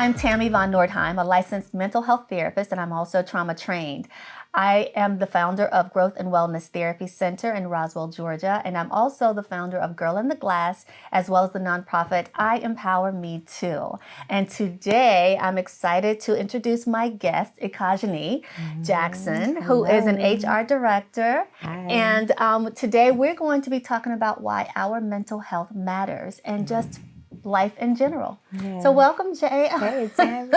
I'm Tammy von Nordheim, a licensed mental health therapist, and I'm also trauma trained. I am the founder of Growth and Wellness Therapy Center in Roswell, Georgia, and I'm also the founder of Girl in the Glass, as well as the nonprofit I Empower Me Too. And today, I'm excited to introduce my guest, Ikajani Jackson, who is an HR director. Hi. And today, we're going to be talking about why our mental health matters and just life in general. Yeah. So welcome, Jay. Hey, Tammy.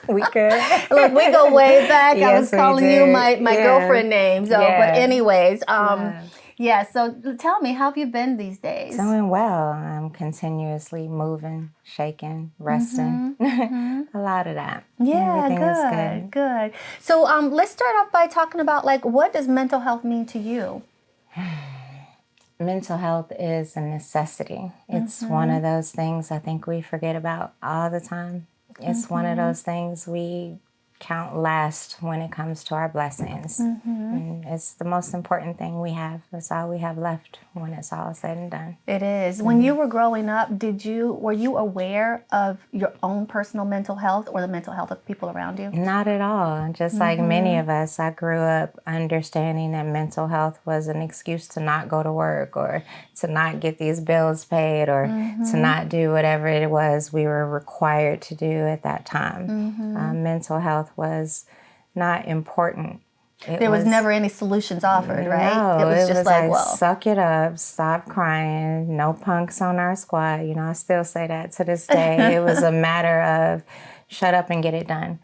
We good. Look, we go way back. I was Yes, we calling you did. my girlfriend name. So, Yeah. but anyways, Yeah. yeah. So tell me, how have you been these days? Doing well. I'm continuously moving, shaking, resting. A lot of that. Yeah, Everything is good, good. So let's start off by talking about, like, what does mental health mean to you? Mental health is a necessity. It's one of those things I think we forget about all the time. It's one of those things we count last when it comes to our blessings. And it's the most important thing we have. It's all we have left when it's all said and done. It is. When you were growing up, were you aware of your own personal mental health or the mental health of people around you? Not at all. Just like many of us, I grew up understanding that mental health was an excuse to not go to work or to not get these bills paid or to not do whatever it was we were required to do at that time. Mental health was not important. There was never any solutions offered, right? No, it was just like, well, suck it up, stop crying, no punks on our squad. You know, I still say that to this day. It was a matter of shut up and get it done.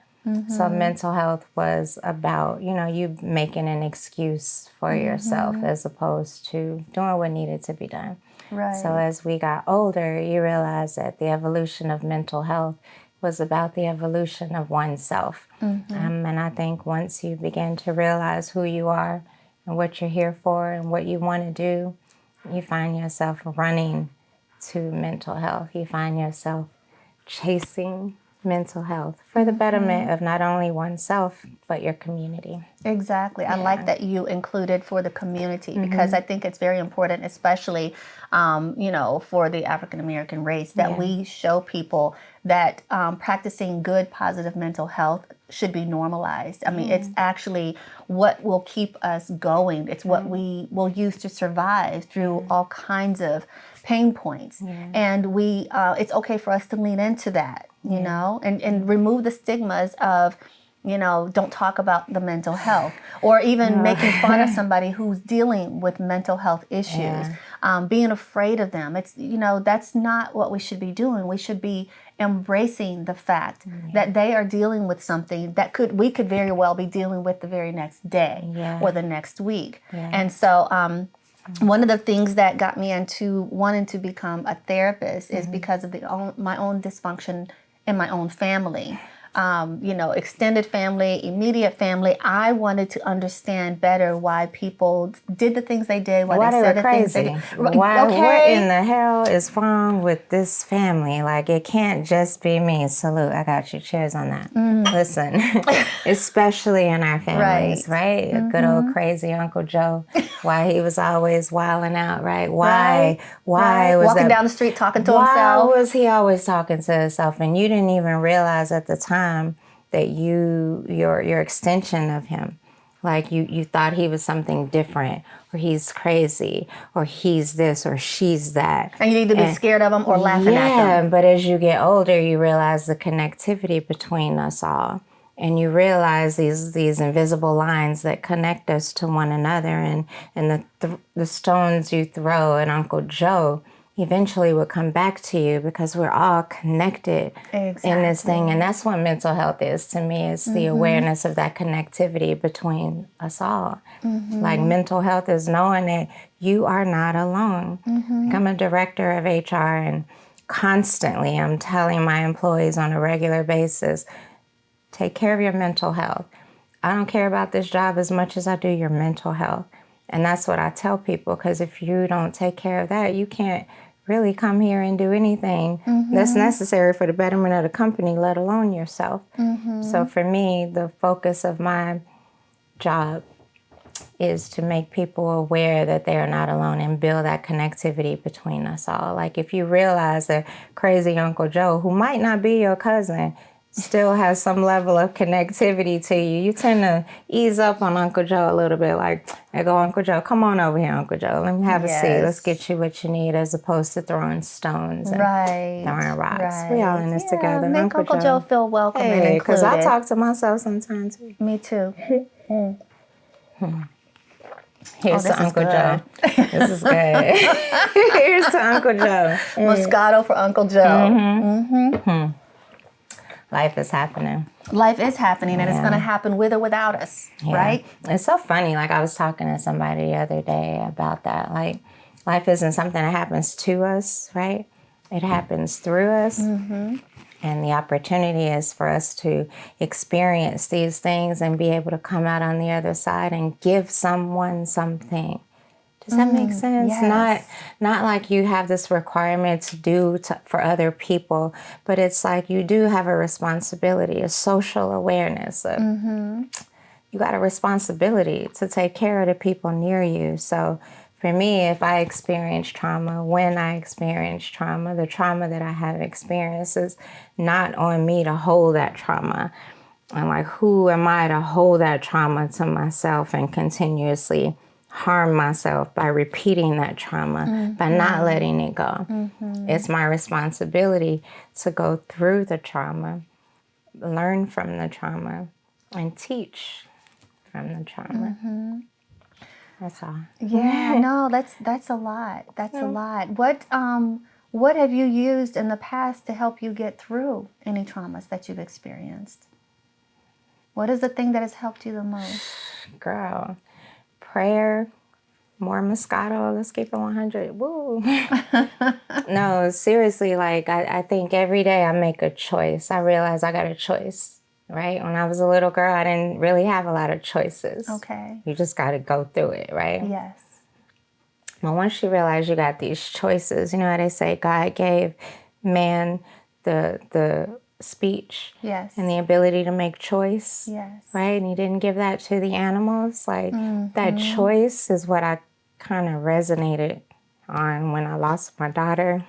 So mental health was about, you making an excuse for yourself as opposed to doing what needed to be done. Right. So as we got older, you realize that the evolution of mental health was about the evolution of oneself. And I think once you begin to realize who you are and what you're here for and what you want to do, you find yourself running to mental health. You find yourself chasing mental health for the betterment of not only oneself, but your community. Exactly. I like that you included for the community because I think it's very important, especially, for the African American race, that we show people that practicing good, positive mental health should be normalized. I mean, it's actually what will keep us going. It's what we will use to survive through all kinds of pain points. And it's okay for us to lean into that, you know, and remove the stigmas of, don't talk about the mental health or even making fun of somebody who's dealing with mental health issues, being afraid of them. It's, that's not what we should be doing. We should be embracing the fact that they are dealing with something that we could very well be dealing with the very next day or the next week. And so, one of the things that got me into wanting to become a therapist is because of my own dysfunction in my own family. Extended family, immediate family. I wanted to understand better why people did the things they did, why they said the things they did. What in the hell is wrong with this family? Like, it can't just be me. Salute, I got you. Cheers on that. Listen, especially in our families, right? A good old crazy Uncle Joe. Why he was always wilding out, right? Why was walking that, down the street talking to why himself? Was he always talking to himself? And you didn't even realize at the time that your extension of him, like you thought he was something different, or he's crazy, or he's this, or she's that. And you need to be scared of them or laughing at them. Yeah, but as you get older, you realize the connectivity between us all. And you realize these invisible lines that connect us to one another, and the stones you throw at Uncle Joe eventually will come back to you because we're all connected in this thing. And that's what mental health is to me. It's the awareness of that connectivity between us all. Like, mental health is knowing that you are not alone. Like, I'm a director of HR, and constantly I'm telling my employees on a regular basis, take care of your mental health. I don't care about this job as much as I do your mental health. And that's what I tell people, because if you don't take care of that, you can't really come here and do anything that's necessary for the betterment of the company, let alone yourself. So for me, the focus of my job is to make people aware that they are not alone and build that connectivity between us all. Like if you realize that crazy Uncle Joe, who might not be your cousin, still has some level of connectivity to you, you tend to ease up on Uncle Joe a little bit. Like, I go, Uncle Joe, come on over here, Uncle Joe. Let me have a seat. Let's get you what you need, as opposed to throwing stones and throwing rocks. We all in this together. Make Uncle Joe feel welcome and included. Because I talk to myself sometimes too. Me too. Here's to Uncle Joe. This is good. Here's to Uncle Joe. Moscato for Uncle Joe. Life is happening. Life is happening, and it's going to happen with or without us, right? It's so funny. Like, I was talking to somebody the other day about that. Like, life isn't something that happens to us, right? It happens through us. And the opportunity is for us to experience these things and be able to come out on the other side and give someone something. Does that make sense? Yes. Not like you have this requirement to do for other people, but it's like you do have a responsibility, a social awareness. You got a responsibility to take care of the people near you. So for me, if I experience trauma, when I experience trauma, the trauma that I have experienced is not on me to hold that trauma. And like, who am I to hold that trauma to myself and continuously harm myself by repeating that trauma, by not letting it go? It's my responsibility to go through the trauma, learn from the trauma, and teach from the trauma. That's all. Yeah, no, that's a lot. That's a lot. What have you used in the past to help you get through any traumas that you've experienced? What is the thing that has helped you the most? Girl, prayer, more Moscato, let's keep it 100. Woo. No, seriously, like, I think every day I make a choice. I realize I got a choice. Right? When I was a little girl, I didn't really have a lot of choices. Okay. You just got to go through it, right? Yes. But once you realize you got these choices, you know how they say God gave man the speech and the ability to make choice, right? And he didn't give that to the animals. Like, that choice is what I kind of resonated on when I lost my daughter.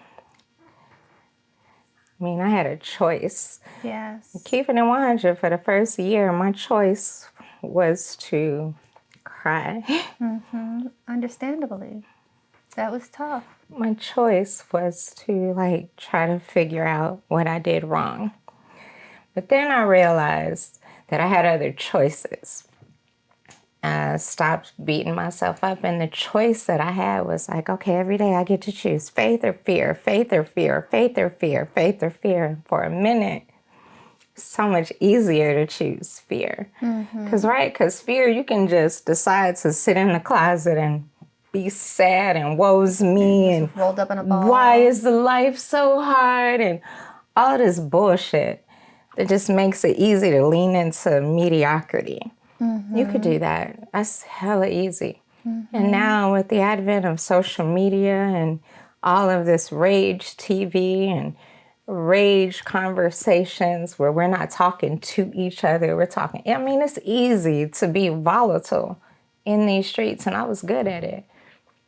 I mean, I had a choice. Yes. Keeping it 100 for the first year, my choice was to cry. Understandably. That was tough. My choice was to, like, try to figure out what I did wrong. But then I realized that I had other choices. I stopped beating myself up, and the choice that I had was like, okay, every day I get to choose faith or fear, faith or fear, faith or fear, faith or fear. For a minute, it's so much easier to choose fear. Because fear, you can just decide to sit in the closet and be sad and woe's me and rolled up in a ball. Why is the life so hard and all this bullshit that just makes it easy to lean into mediocrity. You could do that. That's hella easy. And now with the advent of social media and all of this rage TV and rage conversations where we're not talking to each other, we're talking. I mean, it's easy to be volatile in these streets, and I was good at it.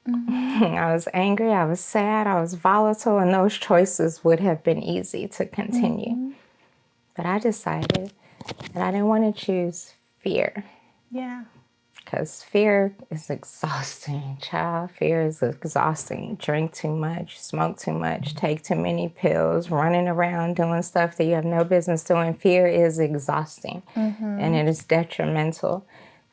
I was angry, I was sad, I was volatile, and those choices would have been easy to continue. But I decided that I didn't want to choose fear. Yeah. Because fear is exhausting, child. Fear is exhausting. Drink too much, smoke too much, take too many pills, running around doing stuff that you have no business doing. Fear is exhausting. And it is detrimental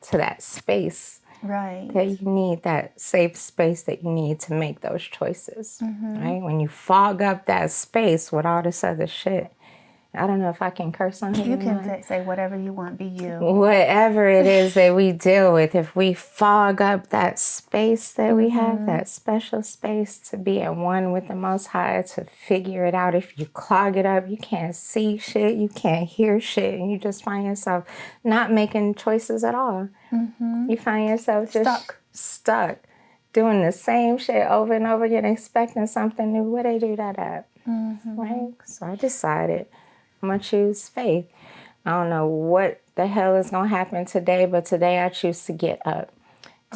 to that space that you need, that safe space that you need to make those choices. Right? When you fog up that space with all this other shit, I don't know if I can curse on here. You can say whatever you want, be you. Whatever it is that we deal with, if we fog up that space that we have, that special space to be at one with the Most High, to figure it out. If you clog it up, you can't see shit, you can't hear shit, and you just find yourself not making choices at all. You find yourself just stuck doing the same shit over and over again, expecting something new. Where they do that at? Right? So I decided I'm going to choose faith. I don't know what the hell is going to happen today, but today I choose to get up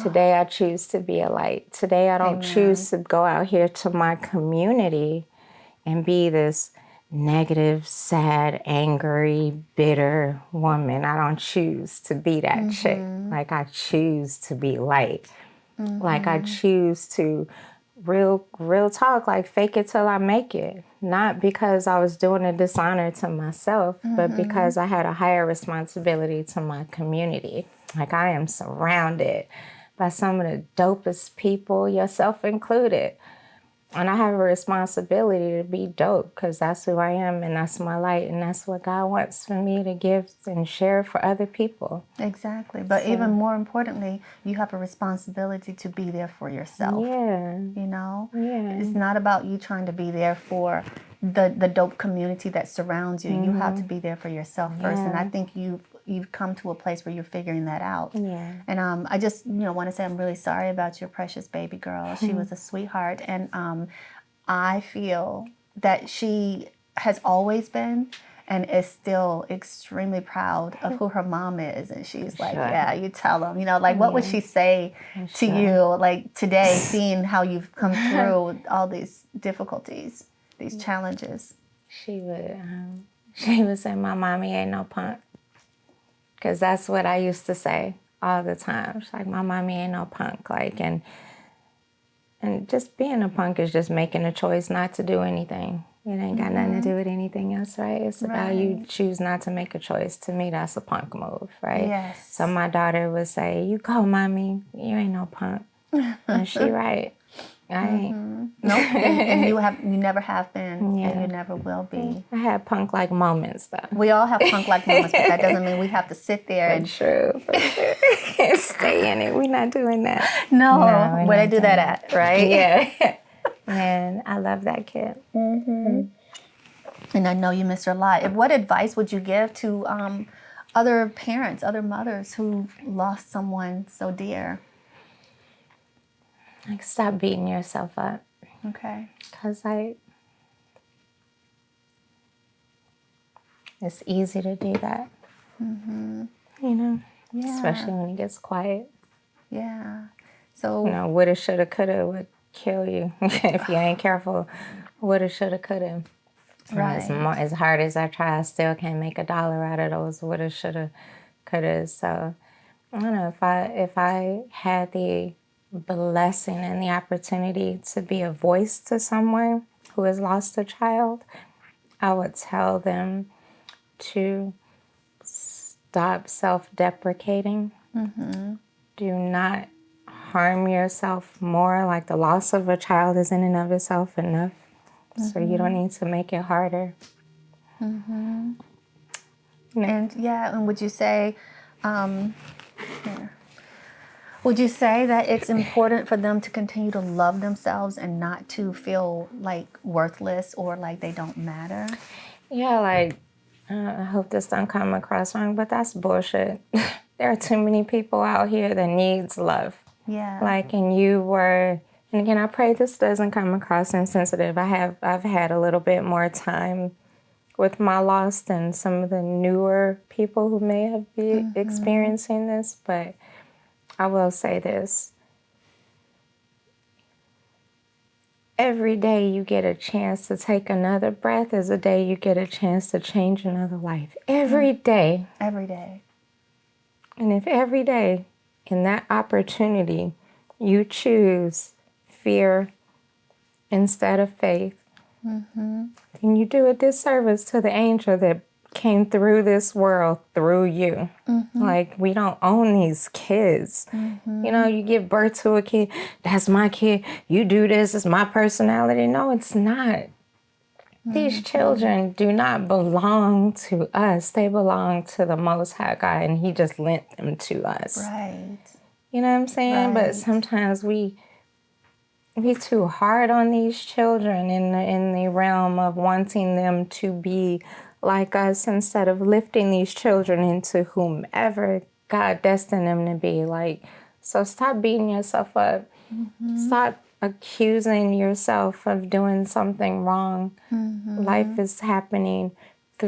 Today I choose to be a light. Today I don't choose to go out here to my community and be this negative, sad, angry, bitter woman. I don't choose to be that chick. Like, I choose to be light. Like, I choose to real talk, like, fake it till I make it. Not because I was doing a dishonor to myself, but because I had a higher responsibility to my community. Like, I am surrounded by some of the dopest people, yourself included. And I have a responsibility to be dope because that's who I am and that's my light and that's what God wants for me to give and share for other people. Exactly. But even more importantly, you have a responsibility to be there for yourself. Yeah. You know? Yeah. It's not about you trying to be there for the dope community that surrounds you. You have to be there for yourself first. And I think you've come to a place where you're figuring that out. Yeah. And I just want to say I'm really sorry about your precious baby girl. She was a sweetheart, and I feel that she has always been and is still extremely proud of who her mom is. And she's like, yeah, you tell them, like, what would she say to you, like, today, seeing how you've come through all these difficulties, these challenges? She would say, my mommy ain't no punk. Because that's what I used to say all the time. She's like, my mommy ain't no punk. Like, and just being a punk is just making a choice not to do anything. It ain't got nothing to do with anything else, right? It's about you choose not to make a choice. To me, that's a punk move, right? Yes. So my daughter would say, you go, mommy. You ain't no punk. And she right. I ain't. Nope. And you never have been, and you never will be. I had punk-like moments, though. We all have punk-like moments, but that doesn't mean we have to sit there and for sure. Stay in it. We're not doing that. No, where they do that at, right? Yeah. And I love that kid. And I know you miss her a lot. What advice would you give to other parents, other mothers who lost someone so dear? Like, stop beating yourself up. Okay. Because, it's easy to do that. You know? Yeah. Especially when it gets quiet. Yeah. So, woulda, shoulda, coulda would kill you if you ain't careful. Woulda, shoulda, coulda. right. As hard as I try, I still can't make $1 out of those woulda, shoulda, coulda. So, I don't know, if I had the blessing and the opportunity to be a voice to someone who has lost a child, I would tell them to stop self-deprecating. Do not harm yourself more. Like, the loss of a child is in and of itself enough. So you don't need to make it harder. And and would you say, would you say that it's important for them to continue to love themselves and not to feel like worthless or like they don't matter? Yeah, like, I hope this don't come across wrong, but that's bullshit. There are too many people out here that needs love. Yeah. Like, and again, I pray this doesn't come across insensitive. I've had a little bit more time with my loss than some of the newer people who may have been experiencing this, but I will say this. Every day you get a chance to take another breath is a day you get a chance to change another life. Every day. Every day. And if every day in that opportunity you choose fear instead of faith, then you do a disservice to the angel that came through this world through you. Like, we don't own these kids. You give birth to a kid, that's my kid, you do this, it's my personality. No, it's not. These children do not belong to us. They belong to the Most High God, and He just lent them to us. Right. You know what I'm saying? Right. But sometimes we too hard on these children in the realm of wanting them to be like us instead of lifting these children into whomever God destined them to be. Like, so stop beating yourself up. Stop accusing yourself of doing something wrong. Life is happening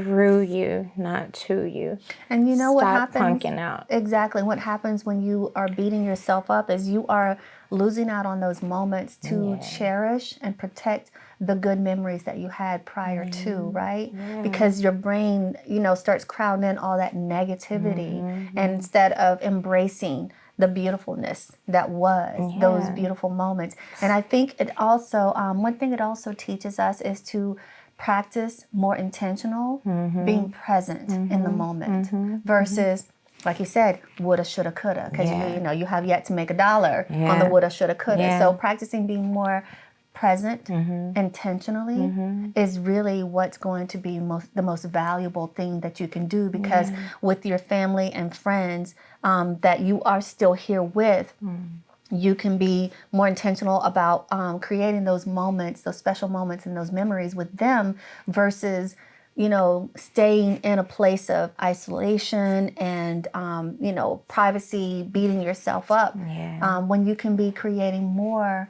through you, not to you. And you know what Stop happens? punking out. Exactly. What happens when you are beating yourself up is you are losing out on those moments to cherish and protect the good memories that you had prior to, right? Because your brain, starts crowding in all that negativity and instead of embracing the beautifulness that was those beautiful moments. And I think it also, one thing it also teaches us is to practice more intentional, being present in the moment versus, like you said, woulda, shoulda, coulda, because you have yet to make $1 on the woulda, shoulda, coulda. So practicing being more present intentionally is really what's going to be the most valuable thing that you can do, because with your family and friends that you are still here with, you can be more intentional about creating those moments, those special moments and those memories with them versus, staying in a place of isolation and, privacy, beating yourself up, when you can be creating more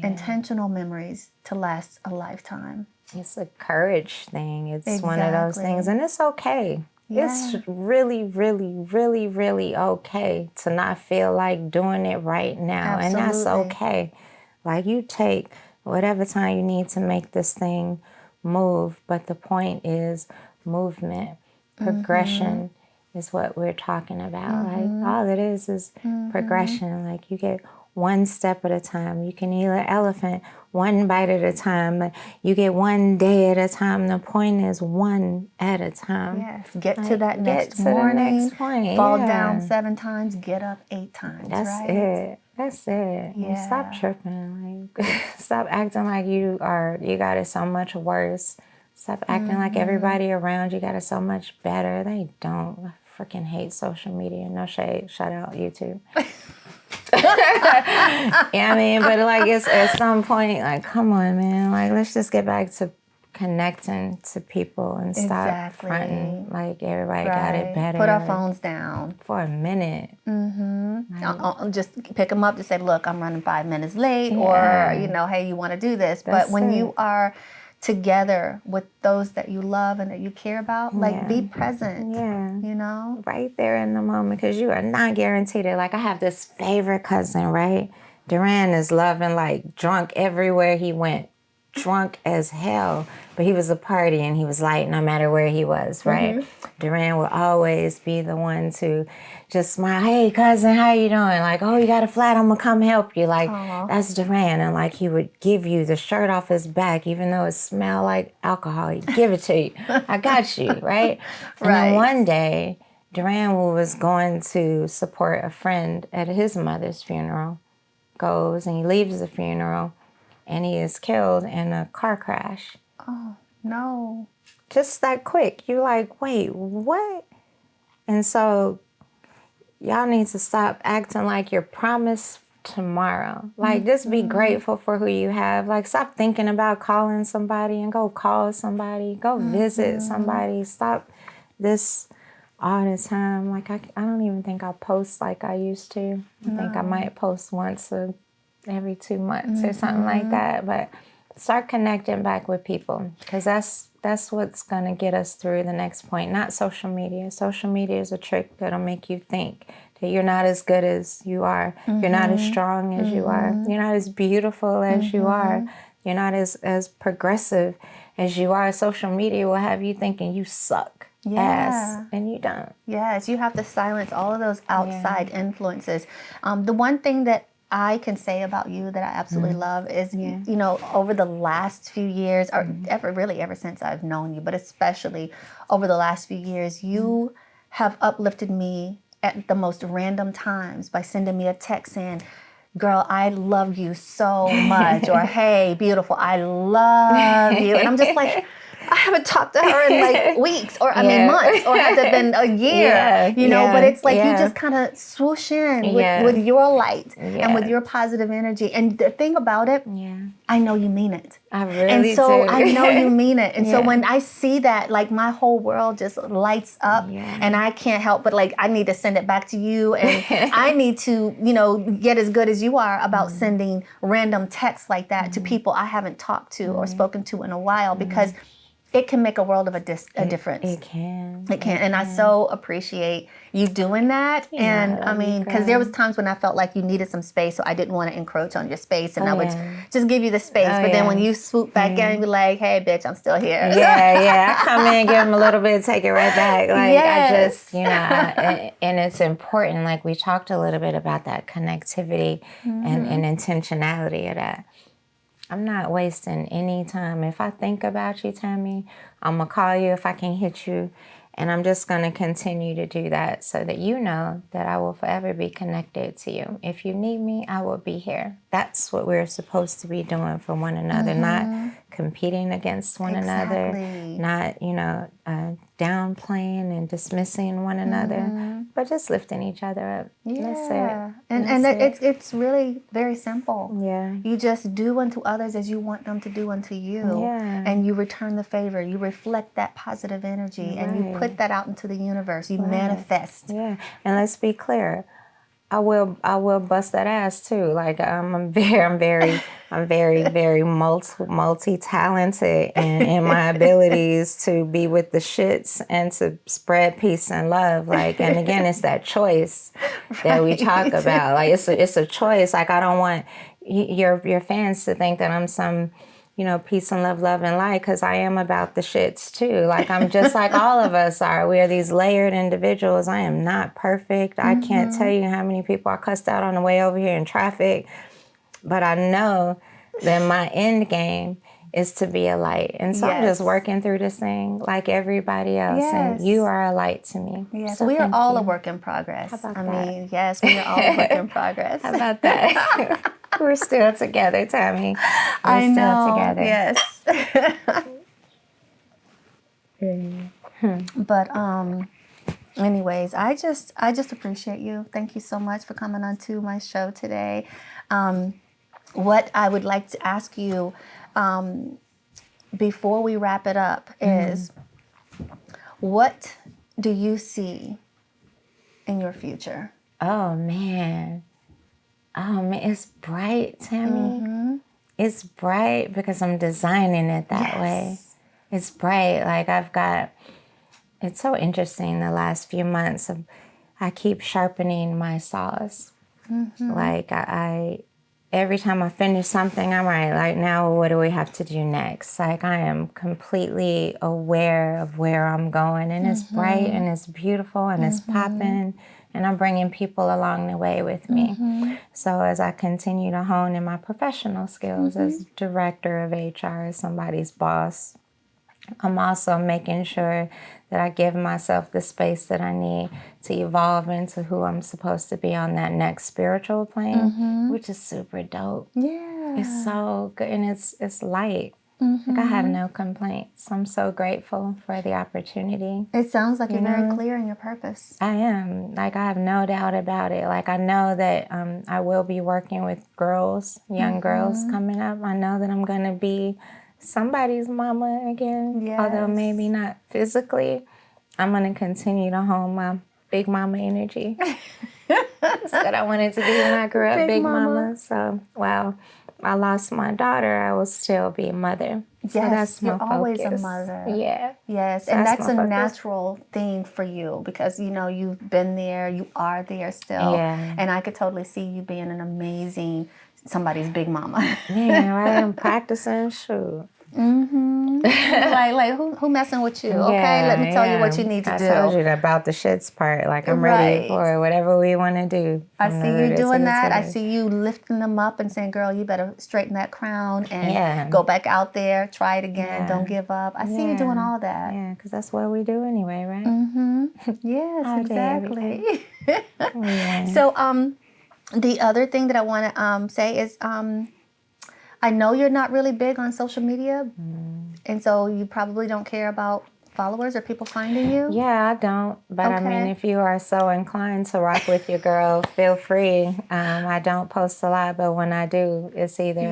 intentional memories to last a lifetime. It's a courage thing. It's one of those things, and it's okay. It's really, really, really, really okay to not feel like doing it right now. Absolutely. And that's okay. Like, you take whatever time you need to make this thing move. But the point is movement. Progression is what we're talking about. Like, all it is progression. Like, you get one step at a time. You can eat an elephant one bite at a time. You get one day at a time. The point is one at a time. Yes, get to that next morning. Fall down 7 times, get up 8 times. That's it. That's it. Yeah. And stop tripping. Like, stop acting like you got it so much worse. Stop acting like everybody around you got it so much better. They don't. I freaking hate social media. No shade. Shout out YouTube. Yeah, I mean, but like, it's at some point, like, come on, man. Like, let's just get back to connecting to people and stop fronting like everybody got it better. Put our phones down for a minute. Just pick them up to say, look, I'm running 5 minutes late, or hey, you want to do this. But when you are together with those that you love and that you care about, like, be present. Right there in the moment, because you are not guaranteed it. Like, I have this favorite cousin, right? Duran is loving, like, drunk everywhere he went. Drunk as hell, but he was a party and he was light no matter where he was, right? Duran will always be the one to just smile. Hey, cousin, how you doing? Like, oh, you got a flat? I'm gonna come help you. Like, that's Duran. And like, he would give you the shirt off his back, even though it smelled like alcohol. He'd give it to you. I got you, right? And then one day, Duran was going to support a friend at his mother's funeral. Goes and he leaves the funeral, and he is killed in a car crash. Oh, no. Just that quick. You're like, wait, what? And so y'all need to stop acting like you're promised tomorrow. Like, just be grateful for who you have. Like, stop thinking about calling somebody and go call somebody. Go visit somebody. Stop this all the time. Like, I don't even think I post like I used to. I think I might post once every 2 months or something like that. But start connecting back with people, because that's what's going to get us through the next point, not social media. Social media is a trick that'll make you think that you're not as good as you are. You're not as strong as you are. You're not as beautiful as you are. You're not as progressive as you are. Social media will have you thinking you suck ass, and you don't. Yes, you have to silence all of those outside influences. The one thing that I can say about you that I absolutely love is, over the last few years, or ever since I've known you, but especially over the last few years, you have uplifted me at the most random times by sending me a text saying, girl, I love you so much, or hey, beautiful, I love you. And I'm just like, I haven't talked to her in like weeks, or months, or has it been a year? But it's like you just kind of swoosh in with your light and with your positive energy. And the thing about it, I know you mean it. I really do. I know you mean it. And so when I see that, like, my whole world just lights up, and I can't help but, like, I need to send it back to you, and I need to, get as good as you are about sending random texts like that to people I haven't talked to or spoken to in a while, because it can make a world of a difference. It can. It can. And I so appreciate you doing that. Yeah, And I I love you, mean, because there was girl. times when I felt like you needed some space, so I didn't want to encroach on your space. And I would yeah. just give you the space. Oh, But then when yeah. you swoop back in and be like, hey, bitch, I'm still here. Yeah. I come in, give them a little bit, take it right back. Like, I Yes. just, and it's important. Like, we talked a little bit about that connectivity and intentionality of that. I'm not wasting any time. If I think about you, Tammy, I'm going to call you if I can hit you. And I'm just going to continue to do that so that you know that I will forever be connected to you. If you need me, I will be here. That's what we're supposed to be doing for one another, not competing against one another, not, downplaying and dismissing one another, but just lifting each other up. That's it. And it's really very simple. Yeah. You just do unto others as you want them to do unto you. Yeah. And you return the favor. You reflect that positive energy and you put that out into the universe. You manifest. Yeah. And let's be clear. I will bust that ass too. Like I'm very multi-talented in my abilities to be with the shits and to spread peace and love. Like, and again, it's that choice that we talk about. Like it's a choice. Like I don't want your fans to think that I'm some, peace and love and light, because I am about the shits too. Like I'm just like all of us are. We are these layered individuals. I am not perfect. I can't tell you how many people I cussed out on the way over here in traffic. But I know that my end game is to be a light. And so I'm just working through this thing like everybody else. Yes. And you are a light to me. Yes, so we are all you. a work in progress. How about I that? mean, yes, we are all a work in progress. How about that? We're still together, Tammy. We're I know. still together. Yes. But anyways, I just appreciate you. Thank you so much for coming on to my show today. What I would like to ask you before we wrap it up is, what do you see in your future? Oh man, it's bright, Tammy. It's bright because I'm designing it that way. It's bright. Like it's so interesting the last few months. I keep sharpening my saws. Like I every time I finish something, I'm like now what do we have to do next? Like I am completely aware of where I'm going, and it's bright and it's beautiful and it's popping, and I'm bringing people along the way with me. So as I continue to hone in my professional skills as director of HR, as somebody's boss, I'm also making sure that I give myself the space that I need to evolve into who I'm supposed to be on that next spiritual plane, which is super dope. Yeah. It's so good, and it's light. Like I have no complaints. I'm so grateful for the opportunity. It sounds like you're very clear in your purpose. I am. Like I have no doubt about it. Like I know that I will be working with girls, young girls coming up. I know that I'm going to be somebody's mama again, although maybe not physically. I'm going to continue to hone my big mama energy. That's what I wanted to be when I grew up, big mama. So, while I lost my daughter, I will still be a mother. Yes, so that's my you're always a focus. mother. Yeah. Yes, So and that's my a focus. natural thing for you because, you've been there, you are there still. Yeah. And I could totally see you being an amazing somebody's big mama. Yeah, I am practicing, shoot. like who messing with you? Okay, let me tell you what you need to do. I told you about the shits part. Like I'm ready for whatever we want to do. I see you doing that. I see you lifting them up and saying, "Girl, you better straighten that crown and go back out there, try it again. Don't give up." I see you doing all that. Yeah, because that's what we do anyway, right? Yes, exactly. So, the other thing that I want to say is, I know you're not really big on social media, and so you probably don't care about followers or people finding you. Yeah, I don't. But I mean, if you are so inclined to rock with your girl, feel free. I don't post a lot, but when I do, it's either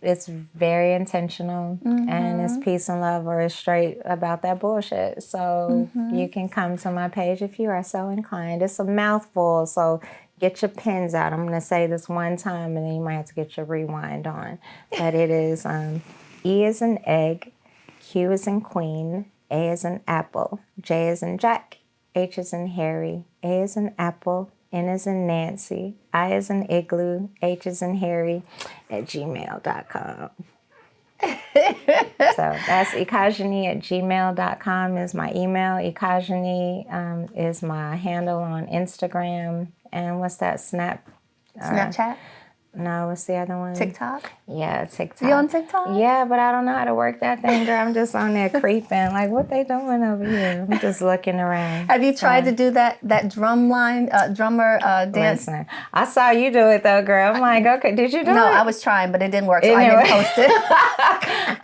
it's very intentional and it's peace and love, or it's straight about that bullshit. So you can come to my page if you are so inclined. It's a mouthful, so get your pens out. I'm going to say this one time, and then you might have to get your rewind on. But it is E as in egg, Q is in Queen, A is in Apple, J is in Jack, H is in Harry, A is in Apple, N is in Nancy, I is in Igloo, H is in Harry, at gmail.com. So that's ikajani@gmail.com is my email. Ikajani is my handle on Instagram. And what's that? Snapchat? No, what's the other one? TikTok? Yeah, TikTok. You on TikTok? Yeah, but I don't know how to work that thing, girl. I'm just on there creeping. Like, what they doing over here? I'm just looking around. Have you tried to do that drummer dance? Listen, I saw you do it though, girl. I'm like, okay, did you do it? No, I was trying, but it didn't work, so I didn't post it.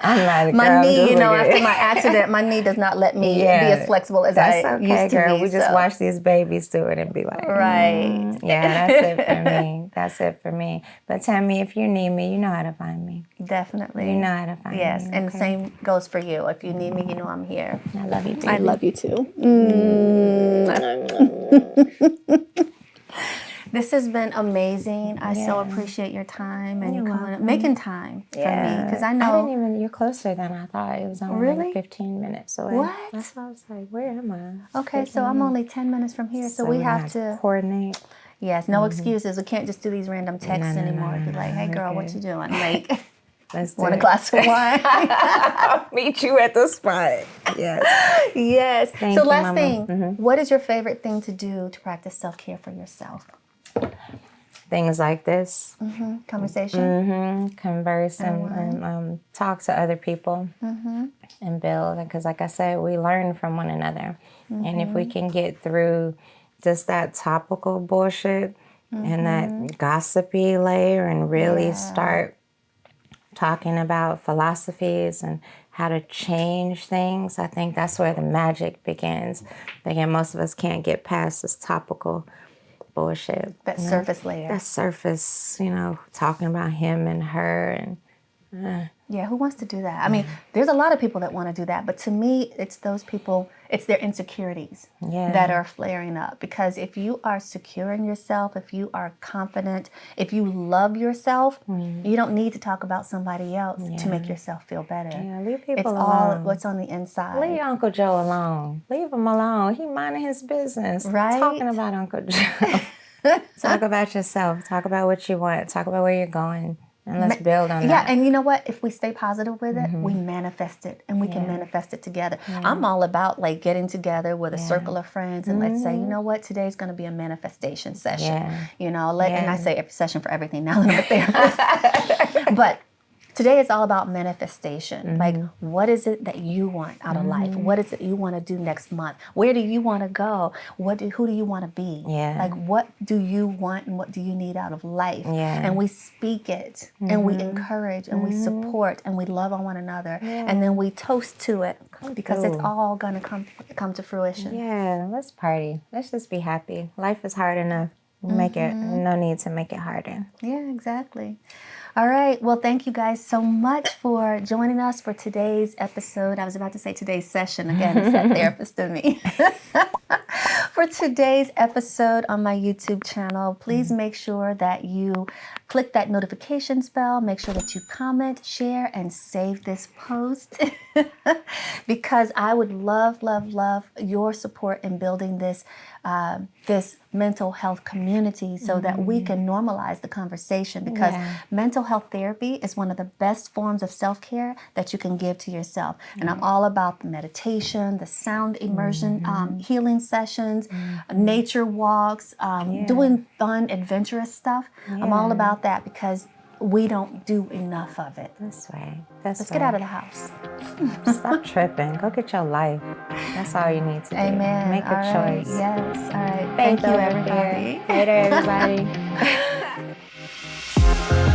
I'm not a girl. My knee, after my accident, my knee does not let me be as flexible as I used to girl. be. We just watch these babies do it and be like, right. Yeah, that's it for me. That's it for me. But Tammy, if you need me, you know how to find me. Definitely. You know how to find me. Yes, and the same goes for you. If you need me, you know I'm here. I love you, baby. I love you too. This has been amazing. I so appreciate your time and you making time for me, because I know you're closer than I thought. It was only like 15 minutes away. What? That's why I was like, where am I? Okay, so I'm only 10 minutes from here, so we have to coordinate. Yes, no excuses. We can't just do these random texts anymore. Be like, hey girl, what you doing? Like, want a glass of wine? I'll meet you at the spot. Yes. Yes. Thank so you, last Mama. thing, what is your favorite thing to do to practice self-care for yourself? Things like this. Conversation. Converse and talk to other people and build. Because like I said, we learn from one another. And if we can get through just that topical bullshit and that gossipy layer and really start talking about philosophies and how to change things, I think that's where the magic begins. Again, most of us can't get past this topical bullshit. That surface layer. That surface, talking about him and her and yeah, who wants to do that? I mean, there's a lot of people that want to do that, but to me, it's those people, it's their insecurities that are flaring up. Because if you are secure in yourself, if you are confident, if you love yourself, you don't need to talk about somebody else to make yourself feel better. Yeah, leave people alone. All what's on the inside. Leave Uncle Joe alone. Leave him alone. He minding his business. Right? Talking about Uncle Joe. Talk about yourself. Talk about what you want. Talk about where you're going. And let's build on that. Yeah, and you know what? If we stay positive with it, we manifest it, and we can manifest it together. I'm all about like getting together with a circle of friends, and let's say, you know what? Today's going to be a manifestation session. And I say every session for everything now that I'm a therapist. But today is all about manifestation. Like, what is it that you want out of life? What is it you want to do next month? Where do you want to go? Who do you want to be? Like, what do you want and what do you need out of life? And we speak it, and we encourage, and we support, and we love on one another, and then we toast to it because it's all going to come to fruition. Yeah, let's party. Let's just be happy. Life is hard enough. Make it, no need to make it harder. Yeah, exactly. All right. Well, thank you guys so much for joining us for today's episode. I was about to say today's session. Again, it's that therapist in me. For today's episode on my YouTube channel, please make sure that you click that notifications bell. Make sure that you comment, share, and save this post because I would love, love, love your support in building this mental health community so that we can normalize the conversation, because mental health therapy is one of the best forms of self-care that you can give to yourself. And I'm all about the meditation, the sound immersion, healing sessions, nature walks, doing fun, adventurous stuff. I'm all about that because we don't do enough of it. That's right. Let's get out of the house. Stop tripping. Go get your life. That's all you need to do. Amen. Make a choice. Yes. All right. Thank you, everybody. Later, everybody.